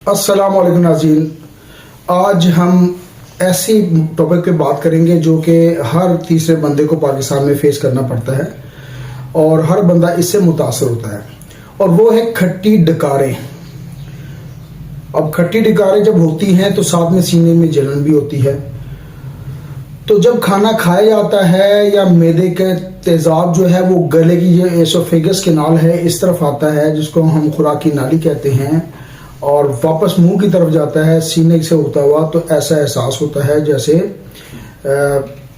अस्सलाम वालेकुम नाज़रीन, आज हम ऐसी टॉपिक पे बात करेंगे जो कि हर तीसरे बंदे को पाकिस्तान में फेस करना पड़ता है और हर बंदा इससे मुतासर होता है, और वो है खट्टी डकारें। अब खट्टी डकारें जब होती हैं तो साथ में सीने में जलन भी होती है। तो जब खाना खाया जाता है या मैदे के तेज़ाब जो है वो गले की जो एसोफेगस कैनाल है इस तरफ आता है, जिसको हम खुराक की नाली कहते हैं, और वापस मुंह की तरफ जाता है सीने से होता हुआ, तो ऐसा एहसास होता है जैसे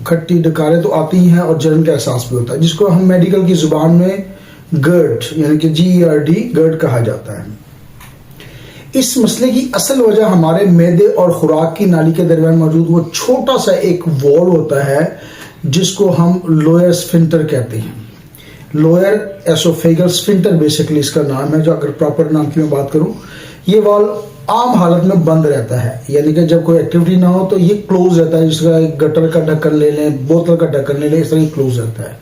खट्टी डकारें तो आती हैं और जलन का एहसास भी होता है, जिसको हम मेडिकल की जुबान में गर्ड यानी कि GERD गर्ड कहा जाता है। इस मसले की असल वजह हमारे मैदे और खुराक की नाली के दरमियान मौजूद वो छोटा सा एक वॉल होता है जिसको हम लोअर स्फिंक्टर कहते हैं। लोअर एसोफेगल स्फिंक्टर बेसिकली इसका नाम है, जो अगर प्रॉपर नाम की मैं बात करूं, ये वॉल आम हालत में बंद रहता है, यानी कि जब कोई एक्टिविटी ना हो तो ये क्लोज रहता है, जिसका गटर का ढक्कन ले लें, बोतल का ढक्कन ले लें, इस तरह क्लोज रहता है।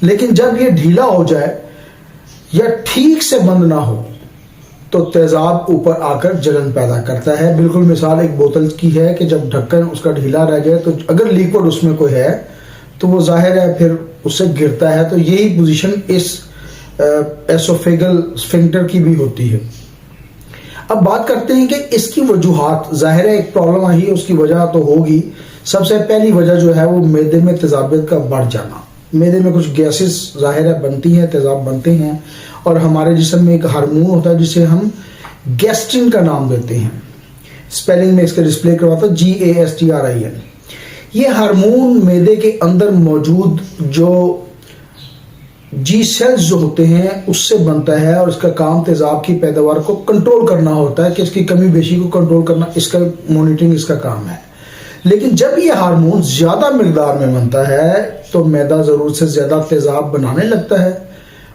लेकिन जब ये ढीला हो जाए या ठीक से बंद ना हो तो तेजाब ऊपर आकर जलन पैदा करता है। बिल्कुल मिसाल एक बोतल की है कि जब ढक्कन उसका ढीला रह जाए तो अगर लिक्विड उसमें कोई है तो वो जाहिर है फिर उससे गिरता है। तो यही पोजीशन इस एसोफेगल स्फिंक्टर की भी होती है। अब बात करते हैं कि इसकी वजूहात, जाहिर है एक प्रॉब्लम आई है, उसकी वजह तो होगी। सबसे पहली वजह जो है वो मैदे में तेजाबियत का बढ़ जाना। मैदे में कुछ गैसेस जाहिर है बनती हैं, तेजाब बनते हैं, और हमारे जिस्म में एक हार्मोन होता है जिसे हम गैस्ट्रिन का नाम देते हैं। स्पेलिंग में इसका डिस्प्ले करवाता है GASTRIN। ये हार्मोन मैदे के अंदर मौजूद जो G सेल्स जो होते हैं उससे बनता है, और इसका काम तेजाब की पैदावार को कंट्रोल करना होता है कि इसकी कमी बेशी को कंट्रोल करना, इसका मॉनिटरिंग इसका काम है। लेकिन जब ये हार्मोन ज्यादा मिकदार में बनता है तो मैदा जरूरत से ज्यादा तेजाब बनाने लगता है,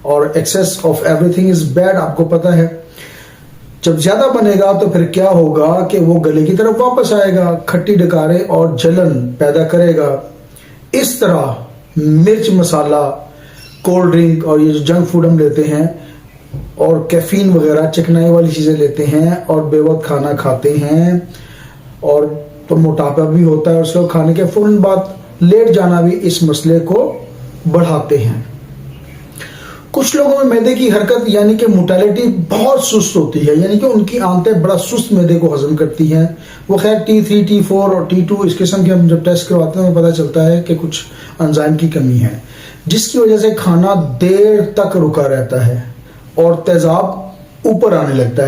और excess of everything is bad, आपको पता है। जब ज्यादा बनेगा तो फिर क्या होगा कि वो गले की तरफ वापस आएगा, खट्टी डकारें और जलन पैदा करेगा। इस तरह मिर्च मसाला, कोल्ड ड्रिंक और ये जो जंक फूड हम लेते हैं और कैफीन वगैरह चिकनाई वाली चीजें लेते हैं और बेवक्त खाना खाते हैं, और तो मोटापा भी होता है, उसको खाने के फौरन बाद लेट जाना भी इस मसले को बढ़ाते हैं। कुछ लोगों में मैदे की हरकत यानी कि मोटालिटी बहुत सुस्त होती है, यानी कि उनकी आंतें बड़ा सुस्त मैदे को हजम करती हैं। वो खैर T3, T4 और T2 इस किस्म के हम जब टेस्ट करवाते हैं पता चलता है कि कुछ एंजाइम की कमी है, जिसकी वजह से खाना देर तक रुका रहता है और तेजाब ऊपर आने लगता है।